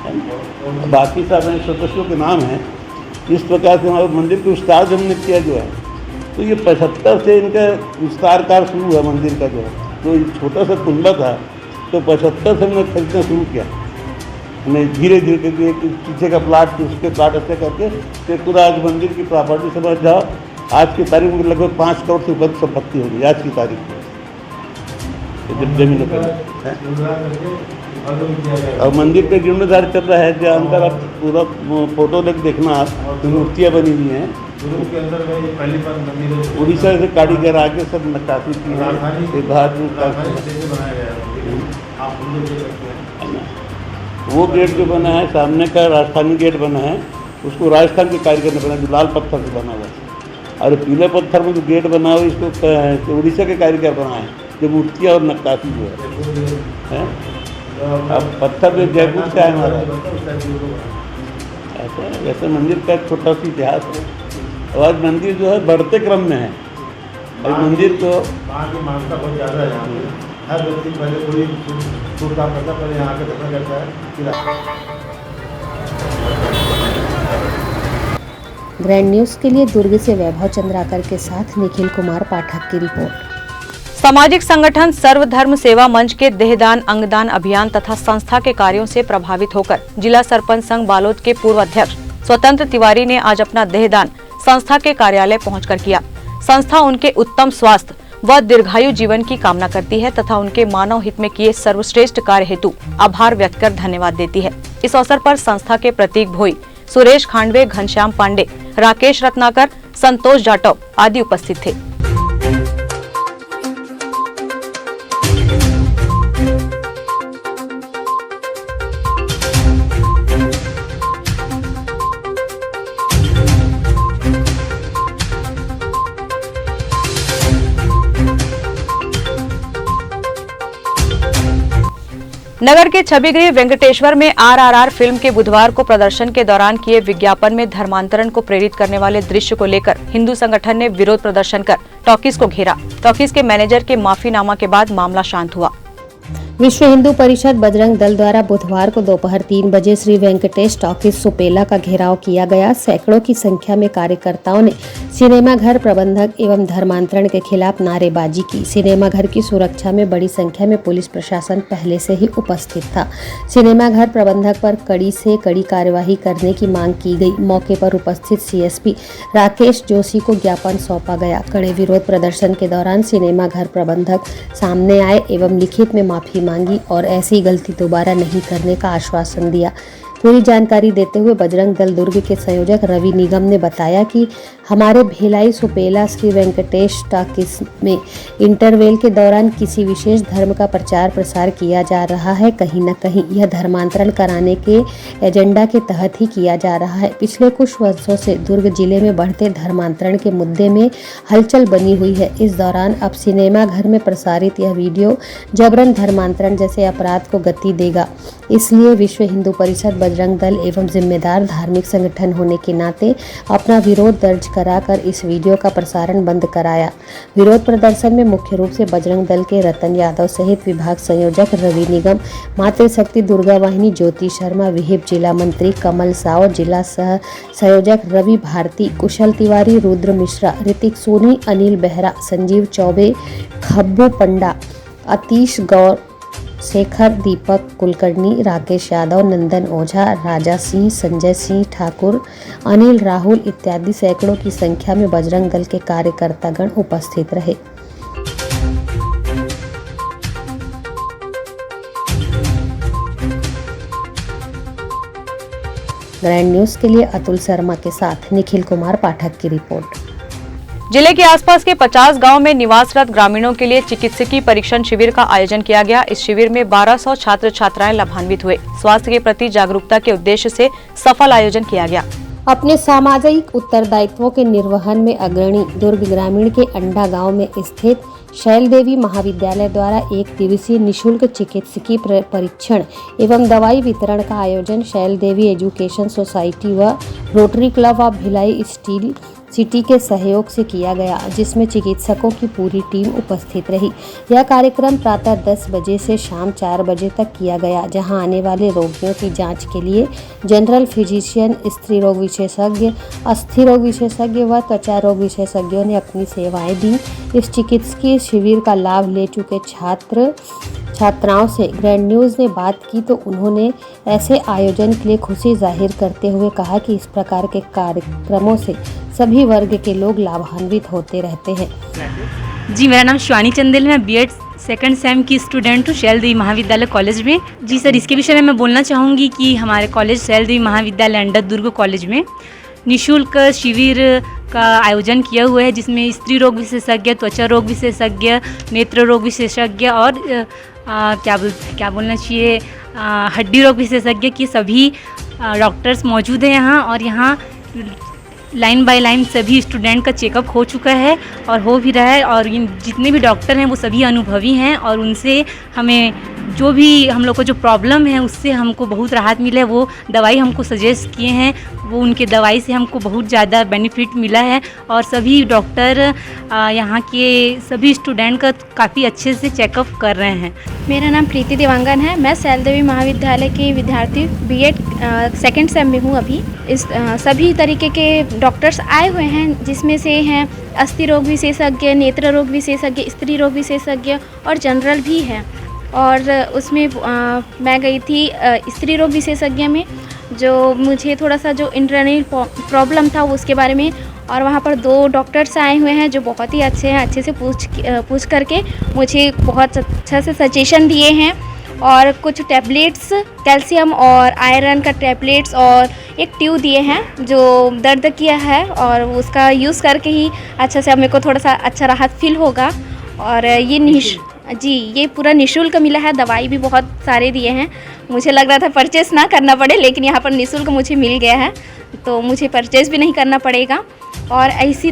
है ना। बाकी सब सदस्यों के नाम हैं। इस प्रकार से हमारे मंदिर के विस्तार जो हमने किया जो है, तो ये 75 से इनका विस्तार कार्य शुरू हुआ मंदिर का जो है। तो छोटा सा कुंडा था तो 75 से हमने खरीदना शुरू किया। हमने धीरे धीरे करके एक पीछे का प्लाट उसके प्लाट ऐसे करके फिर पूरा आज मंदिर की प्रॉपर्टी समझ जाओ। आज की तारीख में लगभग 5 करोड़ से ऊपर संपत्ति होगी आज की तारीख में जब जमीन और मंदिर पे जीर्णोद्धार चल रहा है। जो अंदर आप पूरा फोटो देखना, आप मूर्तियाँ बनी हुई हैं उड़ीसा से कारीगर आके सब नक्काशी की है। वो गेट जो बना है सामने का राजस्थानी गेट बना है, उसको राजस्थान के कारीगर ने बनाया जो लाल पत्थर से बना हुआ है। और पीले पत्थर में जो गेट बना हुआ इसको उड़ीसा के कारीगर बनाए जो मूर्तियाँ और नक्काशी जो है। अब पत्थर जो जयपुर से आए हमारा ऐसे मंदिर का एक छोटा सा इतिहास है। और आज मंदिर जो है बढ़ते क्रम में है, और मंदिर तो वहाँ की मान्यता बहुत ज़्यादा है। यहाँ पे हर व्यक्ति पहले कोई शुभ काम करता पहले यहाँ आकर दर्शन करता है। ग्रैंड न्यूज़ के लिए दुर्ग से वैभव चंद्राकर के साथ निखिल कुमार पाठक की रिपोर्ट। सामाजिक संगठन सर्वधर्म सेवा मंच के देहदान अंगदान अभियान तथा संस्था के कार्यों से प्रभावित होकर जिला सरपंच संघ बालोद के पूर्व अध्यक्ष स्वतंत्र तिवारी ने आज अपना देहदान संस्था के कार्यालय पहुंचकर किया। संस्था उनके उत्तम स्वास्थ्य व दीर्घायु जीवन की कामना करती है तथा उनके मानव हित में किए सर्वश्रेष्ठ कार्य हेतु आभार व्यक्त कर धन्यवाद देती है। इस अवसर पर संस्था के प्रतीक भोई, सुरेश खांडवे, घनश्याम पांडे, राकेश रत्नाकर, संतोष जाटव आदि उपस्थित थे। नगर के छविगृह वेंकटेश्वर में आरआरआर फिल्म के बुधवार को प्रदर्शन के दौरान किए विज्ञापन में धर्मांतरण को प्रेरित करने वाले दृश्य को लेकर हिंदू संगठन ने विरोध प्रदर्शन कर टॉकीज को घेरा। टॉकीज के मैनेजर के माफीनामा के बाद मामला शांत हुआ। विश्व हिंदू परिषद बजरंग दल द्वारा बुधवार को दोपहर 3 बजे श्री वेंकटेश टॉकीज सुपेला का घेराव किया गया। सैकड़ों की संख्या में कार्यकर्ताओं ने सिनेमा घर प्रबंधक एवं धर्मांतरण के खिलाफ नारेबाजी की। सिनेमा घर की सुरक्षा में बड़ी संख्या में पुलिस प्रशासन पहले से ही उपस्थित था। सिनेमा घर प्रबंधक पर कड़ी से कड़ी कार्यवाही करने की मांग की गई। मौके पर उपस्थित सीएसपी राकेश जोशी को ज्ञापन सौंपा गया। कड़े विरोध प्रदर्शन के दौरान सिनेमा घर प्रबंधक सामने आए एवं लिखित में माफी मांगी और ऐसी गलती दोबारा नहीं करने का आश्वासन दिया। पूरी जानकारी देते हुए बजरंग दल दुर्ग के संयोजक रवि निगम ने बताया कि हमारे भिलाई सुपेला श्री वेंकटेश टॉकीज में इंटरवेल के दौरान किसी विशेष धर्म का प्रचार प्रसार किया जा रहा है। कहीं न कहीं यह धर्मांतरण कराने के एजेंडा के तहत ही किया जा रहा है। पिछले कुछ वर्षों से दुर्ग जिले में बढ़ते धर्मांतरण के मुद्दे में हलचल बनी हुई है। इस दौरान अब सिनेमा घर में प्रसारित यह वीडियो जबरन धर्मांतरण जैसे अपराध को गति देगा। इसलिए विश्व हिंदू परिषद बजरंग दल एवं जिम्मेदार धार्मिक संगठन होने के नाते अपना विरोध दर्ज कराकर इस वीडियो का प्रसारण बंद कराया। विरोध प्रदर्शन में मुख्य रूप से बजरंग दल के रतन यादव सहित विभाग संयोजक रवि निगम, मातृशक्ति दुर्गा वाहिनी ज्योति शर्मा, विहिप जिला मंत्री कमल साव, जिला सह संयोजक रवि भारती, कुशल तिवारी, रुद्र मिश्रा, ऋतिक सोनी, अनिल बेहरा, संजीव चौबे, खब्बू पंडा, अतीश गौर, शेखर, दीपक कुलकर्णी, राकेश यादव, नंदन ओझा, राजा सिंह, संजय सिंह ठाकुर, अनिल राहुल इत्यादि सैकड़ों की संख्या में बजरंग दल के कार्यकर्तागण उपस्थित रहे। ग्रैंड न्यूज़ के लिए अतुल शर्मा के साथ निखिल कुमार पाठक की रिपोर्ट। जिले के आसपास के 50 गांव में निवासरत ग्रामीणों के लिए चिकित्सकीय परीक्षण शिविर का आयोजन किया गया। इस शिविर में 1200 छात्र छात्राएं लाभान्वित हुए। स्वास्थ्य के प्रति जागरूकता के उद्देश्य से सफल आयोजन किया गया। अपने सामाजिक उत्तरदायित्वों के निर्वहन में अग्रणी दुर्ग ग्रामीण के अंडा गांव में स्थित शैल देवी महाविद्यालय द्वारा 1 दिवसीय निशुल्क चिकित्सकीय परीक्षण एवं दवाई वितरण का आयोजन शैल देवी एजुकेशन सोसाइटी व rotary club of Bhilai steel city के सहयोग से किया गया, जिसमें चिकित्सकों की पूरी टीम उपस्थित रही। यह कार्यक्रम प्रातः 10 बजे से शाम 4 बजे तक किया गया, जहां आने वाले रोगियों की जांच के लिए जनरल फिजिशियन, स्त्री रोग विशेषज्ञ, अस्थि रोग विशेषज्ञ व त्वचा रोग विशेषज्ञों ने अपनी सेवाएं दी। इस चिकित्सकीय शिविर का लाभ ले चुके छात्र छात्राओं से ग्रैंड न्यूज़ ने बात की तो उन्होंने ऐसे आयोजन के लिए खुशी जाहिर करते हुए कहा कि इस प्रकार के कार्यक्रमों से सभी वर्ग के लोग लाभान्वित होते रहते हैं। जी, मेरा नाम शिवानी चंदेल, मैं बीएड सेकंड सेम की स्टूडेंट हूँ शैल देवी महाविद्यालय कॉलेज में। जी सर, इसके विषय में मैं बोलना चाहूँगी कि हमारे कॉलेज शैल देवी महाविद्यालय अंडर दुर्ग कॉलेज में निःशुल्क शिविर का आयोजन किया हुआ है, जिसमें स्त्री रोग विशेषज्ञ, त्वचा रोग विशेषज्ञ, नेत्र रोग विशेषज्ञ और क्या बोलना चाहिए हड्डी रोग विशेषज्ञ की सभी डॉक्टर्स मौजूद हैं यहाँ। और यहाँ लाइन बाय लाइन सभी स्टूडेंट का चेकअप हो चुका है और हो भी रहा है। और जितने भी डॉक्टर हैं वो सभी अनुभवी हैं और उनसे हमें जो भी हम लोग को जो प्रॉब्लम है उससे हमको बहुत राहत मिला है। वो दवाई हमको सजेस्ट किए हैं, वो उनके दवाई से हमको बहुत ज़्यादा बेनिफिट मिला है। और सभी डॉक्टर यहाँ के सभी स्टूडेंट का काफ़ी अच्छे से चेकअप कर रहे हैं। मेरा नाम प्रीति देवांगन है। मैं शैल देवी महाविद्यालय की विद्यार्थी बीएड सेकेंड सेम में हूँ अभी। इस सभी तरीके के डॉक्टर्स आए हुए हैं, जिसमें से हैं अस्थि रोग विशेषज्ञ, नेत्र रोग विशेषज्ञ, स्त्री रोग विशेषज्ञ और जनरल भी है। और उसमें मैं गई थी स्त्री रोग विशेषज्ञ में, जो मुझे थोड़ा सा जो इंटरनल प्रॉब्लम था उसके बारे में। और वहाँ पर 2 डॉक्टर्स आए हुए हैं जो बहुत ही अच्छे हैं, अच्छे से पूछ करके मुझे बहुत अच्छा से सजेशन दिए हैं। और कुछ टैबलेट्स, कैल्शियम और आयरन का टैबलेट्स और एक ट्यूब दिए हैं जो दर्द किया है, और उसका यूज़ करके ही अच्छा से मेरे को थोड़ा सा अच्छा राहत फील होगा। और ये पूरा निःशुल्क मिला है। दवाई भी बहुत सारे दिए हैं। मुझे लग रहा था परचेस ना करना पड़े, लेकिन यहाँ पर निःशुल्क मुझे मिल गया है, तो मुझे परचेस भी नहीं करना पड़ेगा। और ऐसी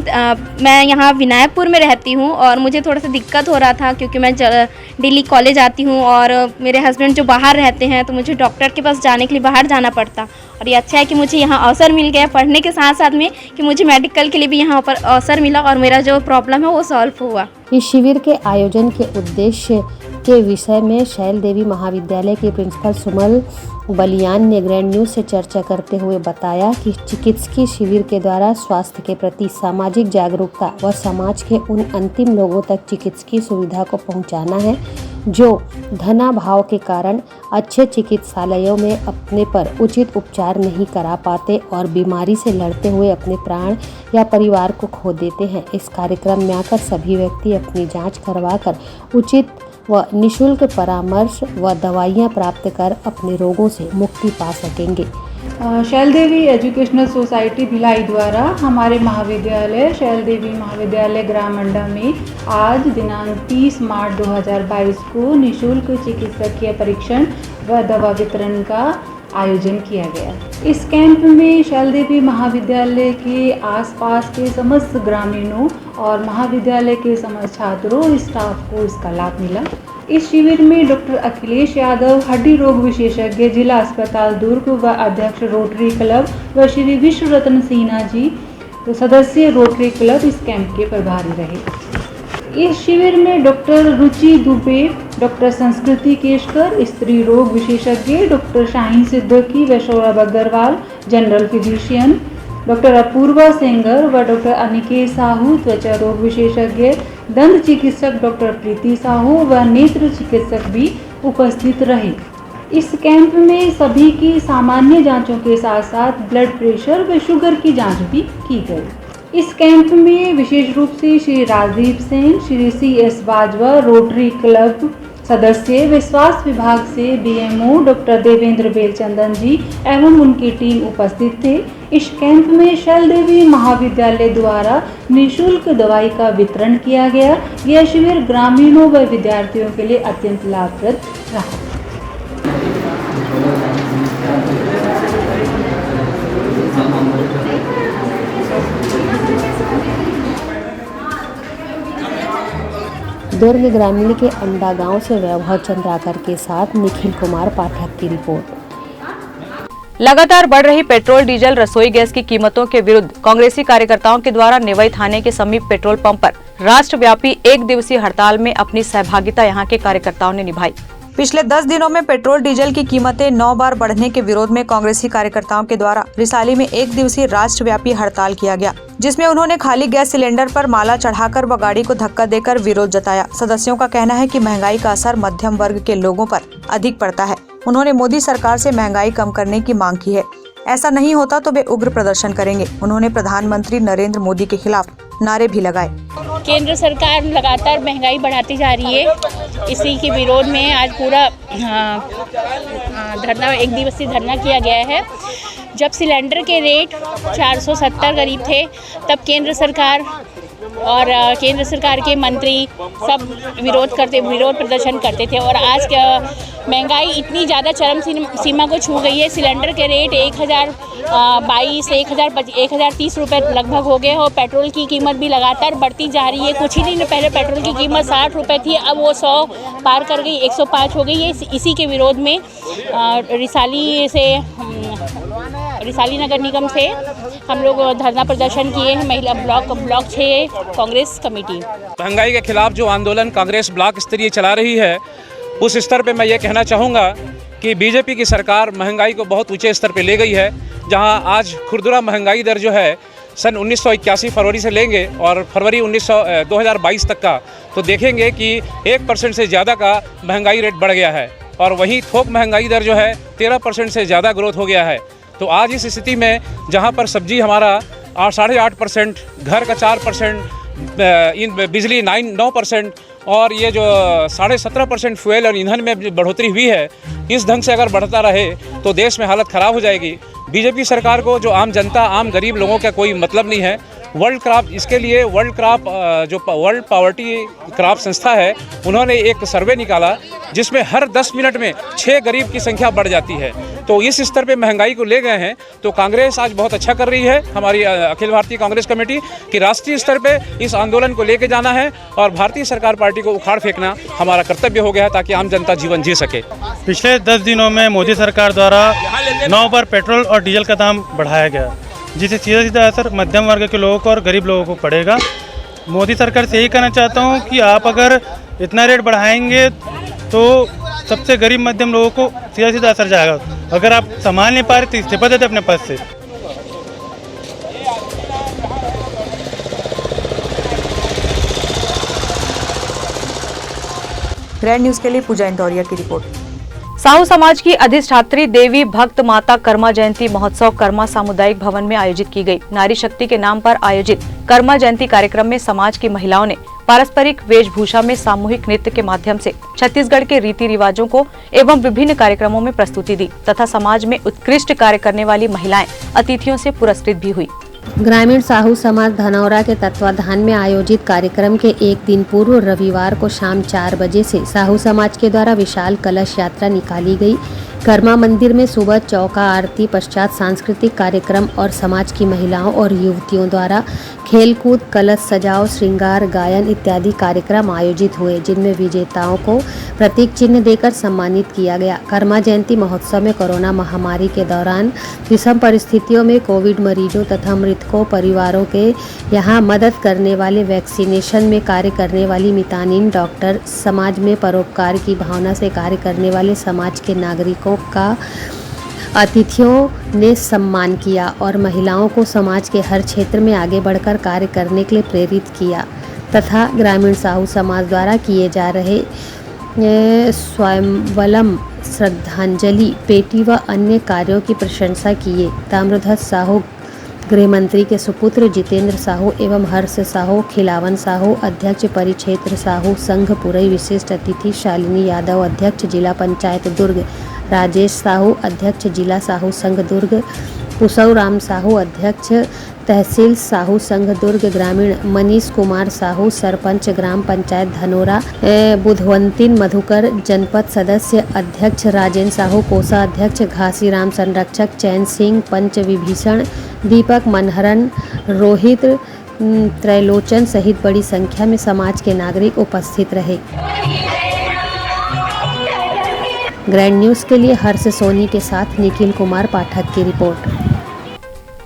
मैं यहाँ विनायकपुर में रहती हूँ और मुझे थोड़ा सा दिक्कत हो रहा था, क्योंकि मैं डेली कॉलेज आती हूँ और मेरे हस्बैंड जो बाहर रहते हैं, तो मुझे डॉक्टर के पास जाने के लिए बाहर जाना पड़ता। और ये अच्छा है कि मुझे यहाँ अवसर मिल गया पढ़ने के साथ साथ में, कि मुझे मेडिकल के लिए भी यहाँ पर अवसर मिला और मेरा जो प्रॉब्लम है वो सॉल्व हुआ। इस शिविर के आयोजन के उद्देश्य के विषय में शैल देवी महाविद्यालय के प्रिंसिपल सुमल बलियान ने ग्रैंड न्यूज़ से चर्चा करते हुए बताया कि चिकित्सकीय शिविर के द्वारा स्वास्थ्य के प्रति सामाजिक जागरूकता व समाज के उन अंतिम लोगों तक चिकित्सकीय सुविधा को पहुंचाना है जो धनाभाव के कारण अच्छे चिकित्सालयों में अपने पर उचित उपचार नहीं करा पाते और बीमारी से लड़ते हुए अपने प्राण या परिवार को खो देते हैं। इस कार्यक्रम में आकर सभी व्यक्ति अपनी जांच करवाकर उचित व निःशुल्क परामर्श व दवाइयाँ प्राप्त कर अपने रोगों से मुक्ति पा सकेंगे। शैल देवी एजुकेशनल सोसाइटी भिलाई द्वारा हमारे महाविद्यालय शैल देवी महाविद्यालय ग्राम अंडा में आज दिनांक 30 मार्च 2022 को निःशुल्क चिकित्सकीय परीक्षण व दवा वितरण का आयोजन किया गया। इस कैंप में शैल देवी महाविद्यालय के आसपास के समस्त ग्रामीणों और महाविद्यालय के समस्त छात्रों स्टाफ को इसका लाभ मिला। इस शिविर में डॉक्टर अखिलेश यादव, हड्डी रोग विशेषज्ञ, जिला अस्पताल दुर्ग व अध्यक्ष रोटरी क्लब व श्री विश्व रत्न सिन्हा जी, तो सदस्य रोटरी क्लब इस कैंप के प्रभारी रहे। इस शिविर में डॉक्टर रुचि दुबे, डॉक्टर संस्कृति केशकर, स्त्री रोग विशेषज्ञ, डॉक्टर शाहीन सिद्दीकी व Saurabh Agarwal, general physician, doctor Apoorva Sengar व डॉक्टर अनिकेत साहू, त्वचा रोग विशेषज्ञ, दंत चिकित्सक डॉक्टर प्रीति साहू व नेत्र चिकित्सक भी उपस्थित रहे। इस कैंप में सभी की सामान्य जांचों के साथ साथ ब्लड प्रेशर व शुगर की जांच भी की गई। इस कैंप में विशेष रूप से Shri Rajdeep Singh, Shri CS Bajwa, rotary club सदस्य व स्वास्थ्य विभाग से BMO डॉक्टर देवेंद्र बेलचंदन जी एवं उनकी टीम उपस्थित थे। इस कैंप में शैल देवी महाविद्यालय द्वारा निःशुल्क दवाई का वितरण किया गया। यह शिविर ग्रामीणों व विद्यार्थियों के लिए अत्यंत लाभप्रद रहा। दुर्ग ग्रामीण के अंडा गांव से वैभव चंद्राकर के साथ निखिल कुमार पाठक की रिपोर्ट। लगातार बढ़ रही पेट्रोल, डीजल, रसोई गैस की कीमतों के विरुद्ध कांग्रेसी कार्यकर्ताओं के द्वारा नेवई थाने के समीप पेट्रोल पंप पर राष्ट्रव्यापी 1 दिवसीय हड़ताल में अपनी सहभागिता यहां के कार्यकर्ताओं ने निभाई। पिछले 10 दिनों में पेट्रोल डीजल की कीमतें 9 बार बढ़ने के विरोध में कांग्रेसी कार्यकर्ताओं के द्वारा रिसाली में 1 दिवसीय राष्ट्रव्यापी हड़ताल किया गया, जिसमें उन्होंने खाली गैस सिलेंडर पर माला चढ़ाकर व गाड़ी को धक्का देकर विरोध जताया। सदस्यों का कहना है कि महंगाई का असर मध्यम वर्ग के लोगों पर अधिक पड़ता है। उन्होंने मोदी सरकार से महंगाई कम करने की मांग की है। ऐसा नहीं होता तो वे उग्र प्रदर्शन करेंगे। उन्होंने प्रधानमंत्री नरेंद्र मोदी के खिलाफ नारे भी लगाए। केंद्र सरकार लगातार महंगाई बढ़ाती जा रही है, इसी के विरोध में आज पूरा धरना, 1 दिवसीय धरना किया गया है। जब सिलेंडर के रेट 470 करीब थे, तब केंद्र सरकार और केंद्र सरकार के मंत्री सब विरोध प्रदर्शन करते थे। और आज महंगाई इतनी ज़्यादा चरम सीमा को छू गई है। सिलेंडर के रेट 1030 रुपये लगभग हो गए और पेट्रोल की कीमत भी लगातार बढ़ती जा रही है। कुछ ही दिन पहले पेट्रोल की कीमत 60 रुपये थी, अब वो 100 पार कर गई, 105 हो गई है। इसी के विरोध में रिसाली नगर निगम से हम लोग धरना प्रदर्शन किए हैं। महिला ब्लॉक 6 कांग्रेस कमेटी। महंगाई के खिलाफ जो आंदोलन कांग्रेस ब्लॉक स्तरीय चला रही है, उस स्तर पे मैं ये कहना चाहूँगा कि बीजेपी की सरकार महंगाई को बहुत ऊंचे स्तर पे ले गई है। जहां आज खुरदुरा महंगाई दर जो है सन 1981 फरवरी से लेंगे और फरवरी 2022 तक का, तो देखेंगे कि 1% से ज़्यादा का महंगाई रेट बढ़ गया है। और वहीं थोक महंगाई दर जो है 13% से ज़्यादा ग्रोथ हो गया है। तो आज इस स्थिति में जहां पर सब्जी हमारा 8.5%, घर का 4%, बिजली 9% और ये जो 17.5% फ्यूल और ईंधन में बढ़ोतरी हुई है, इस ढंग से अगर बढ़ता रहे तो देश में हालत ख़राब हो जाएगी। बीजेपी सरकार को जो आम जनता, आम गरीब लोगों का कोई मतलब नहीं है। वर्ल्ड पावर्टी क्राफ्ट संस्था है, उन्होंने एक सर्वे निकाला जिसमें हर 10 मिनट में 6 गरीब की संख्या बढ़ जाती है। तो इस स्तर पे महंगाई को ले गए हैं। तो कांग्रेस आज बहुत अच्छा कर रही है, हमारी अखिल भारतीय कांग्रेस कमेटी, कि राष्ट्रीय स्तर पे इस आंदोलन को लेके जाना है और भारतीय सरकार पार्टी को उखाड़ फेंकना हमारा कर्तव्य हो गया है, ताकि आम जनता जीवन जी सके। पिछले 10 दिनों में मोदी सरकार द्वारा 9 बार पेट्रोल और डीजल का दाम बढ़ाया गया, जिससे सीधा असर मध्यम वर्ग के लोगों को और गरीब लोगों को पड़ेगा। मोदी सरकार से यही कहना चाहता हूँ कि आप अगर इतना रेट बढ़ाएंगे तो सबसे गरीब मध्यम लोगों को सीधा असर जाएगा। अगर आप संभाल नहीं पा रहे तो इस्तीफा देते अपने पद से। ग्रैंड न्यूज के लिए पूजा इंदौरिया की रिपोर्ट। साहू समाज की अधिष्ठात्री देवी भक्त माता कर्मा जयंती महोत्सव कर्मा सामुदायिक भवन में आयोजित की गई। नारी शक्ति के नाम पर आयोजित कर्मा जयंती कार्यक्रम में समाज की महिलाओं ने पारस्परिक वेशभूषा में सामूहिक नृत्य के माध्यम से छत्तीसगढ़ के रीति रिवाजों को एवं विभिन्न कार्यक्रमों में प्रस्तुति दी तथा समाज में उत्कृष्ट कार्य करने वाली महिलाएं अतिथियों से पुरस्कृत भी हुई। ग्रामीण साहू समाज धनौरा के तत्वाधान में आयोजित कार्यक्रम के एक दिन पूर्व रविवार को शाम 4 बजे से साहू समाज के द्वारा विशाल कलश यात्रा निकाली गई। कर्मा मंदिर में सुबह चौका आरती पश्चात सांस्कृतिक कार्यक्रम और समाज की महिलाओं और युवतियों द्वारा खेलकूद, कलश सजाओ, श्रृंगार, गायन इत्यादि कार्यक्रम आयोजित हुए, जिनमें विजेताओं को प्रतीक चिन्ह देकर सम्मानित किया गया। कर्मा जयंती महोत्सव में कोरोना महामारी के दौरान विषम परिस्थितियों में कोविड मरीजों तथा मृतकों परिवारों के यहाँ मदद करने वाले, वैक्सीनेशन में कार्य करने वाली मितानिन डॉक्टर, समाज में परोपकार की भावना से कार्य करने वाले समाज के नागरिकों का अतिथियों ने सम्मान किया और महिलाओं को समाज के हर क्षेत्र में आगे बढ़कर कार्य करने के लिए प्रेरित किया तथा ग्रामीण साहू समाज द्वारा किए जा रहे स्वयंवलम, श्रद्धांजलि पेटी व अन्य कार्यों की प्रशंसा किए। ताम्रध्वज साहू गृह मंत्री के सुपुत्र जितेंद्र साहू एवं हर्ष साहू, खिलावन साहू अध्यक्ष परिक्षेत्र साहू संघ पुरई, विशिष्ट अतिथि शालिनी यादव अध्यक्ष जिला पंचायत दुर्ग, राजेश साहू अध्यक्ष जिला साहू संघ दुर्ग, पुसौ राम साहू अध्यक्ष तहसील साहू संघ दुर्ग ग्रामीण, मनीष कुमार साहू सरपंच ग्राम पंचायत धनौरा, बुधवंतिन मधुकर जनपद सदस्य अध्यक्ष, राजेंद्र साहू कोषा अध्यक्ष, घासीराम संरक्षक, चैन सिंह पंच, विभीषण, दीपक मनहरन, रोहित त्रैलोचन सहित बड़ी संख्या में समाज के नागरिक उपस्थित रहे। ग्रैंड न्यूज के लिए हर्ष सोनी के साथ निखिल कुमार पाठक की रिपोर्ट।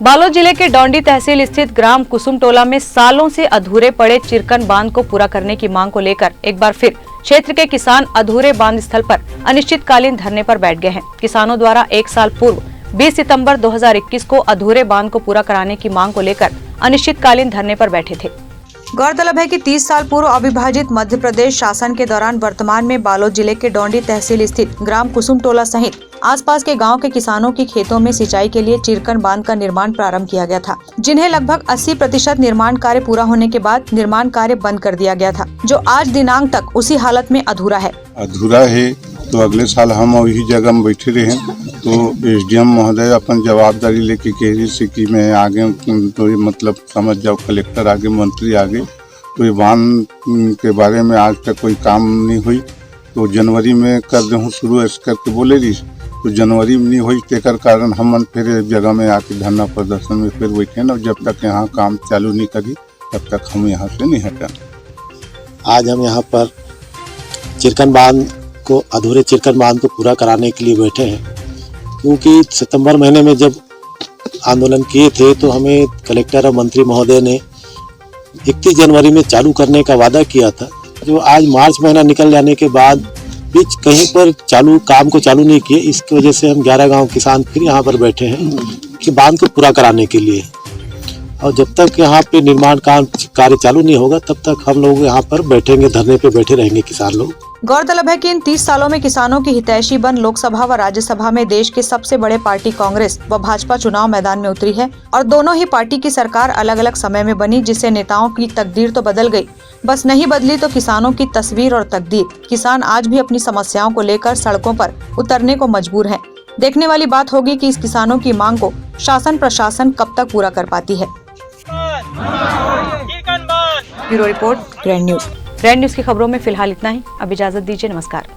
बालोद जिले के डौंडी तहसील स्थित ग्राम कुसुमटोला में सालों से अधूरे पड़े चिरकन बांध को पूरा करने की मांग को लेकर एक बार फिर क्षेत्र के किसान अधूरे बांध स्थल पर अनिश्चितकालीन धरने पर बैठ गए हैं। किसानों द्वारा 1 साल पूर्व 20 सितंबर 2021 को अधूरे बांध को पूरा कराने की मांग को लेकर अनिश्चितकालीन धरने पर बैठे थे। गौरतलब है कि 30 साल पूर्व अविभाजित मध्य प्रदेश शासन के दौरान वर्तमान में बालोद जिले के डौंडी तहसील स्थित ग्राम कुसुमटोला सहित आसपास के गांव के किसानों की खेतों में सिंचाई के लिए चिरकन बांध का निर्माण प्रारंभ किया गया था, जिन्हें लगभग 80% निर्माण कार्य पूरा होने के बाद निर्माण कार्य बंद कर दिया गया था, जो आज दिनांक तक उसी हालत में अधूरा है। तो अगले साल हम वही जगह में बैठे रहे तो SDM महोदय अपन जवाबदारी लेके कह रही थी कि मैं आगे तो ये मतलब समझ जाओ कलेक्टर आगे मंत्री आगे तो ये बांध के बारे में आज तक कोई काम नहीं हुई तो जनवरी में कर दूँ शुरू ऐसे करके बोले रही तो जनवरी में नहीं हुई तेकर कारण हम फिर एक जगह में आके धरना प्रदर्शन में फिर बैठे ना जब तक यहाँ काम चालू नहीं करी तब तक हम यहाँ से नहीं हटा। आज हम यहाँ पर चिरकन बांध को अधूरे चिरकन बांध को पूरा कराने के लिए बैठे हैं क्योंकि सितंबर महीने में जब आंदोलन किए थे तो हमें कलेक्टर और मंत्री महोदय ने 31 जनवरी में चालू करने का वादा किया था जो आज मार्च महीना निकल जाने के बाद बीच कहीं पर काम को चालू नहीं किए। इसकी वजह से हम 11 गांव किसान फिर यहाँ पर बैठे हैं कि बांध को पूरा कराने के लिए और जब तक यहाँ पे निर्माण कार्य चालू नहीं होगा तब तक हम लोग यहाँ पर बैठेंगे धरने पे बैठे रहेंगे किसान लोग। गौरतलब है कि इन 30 सालों में किसानों की हितैषी बन लोकसभा व राज्यसभा में देश के सबसे बड़े पार्टी कांग्रेस व भाजपा चुनाव मैदान में उतरी है और दोनों ही पार्टी की सरकार अलग अलग समय में बनी जिससे नेताओं की तकदीर तो बदल गई, बस नहीं बदली तो किसानों की तस्वीर और तकदीर। किसान आज भी अपनी समस्याओं को लेकर सड़कों पर उतरने को मजबूर हैं। देखने वाली बात होगी कि इस किसानों की मांग को शासन प्रशासन कब तक पूरा कर पाती है। Bureau report, grand news. Grand news की खबरों में फिलहाल इतना ही। अब इजाजत दीजिए, नमस्कार।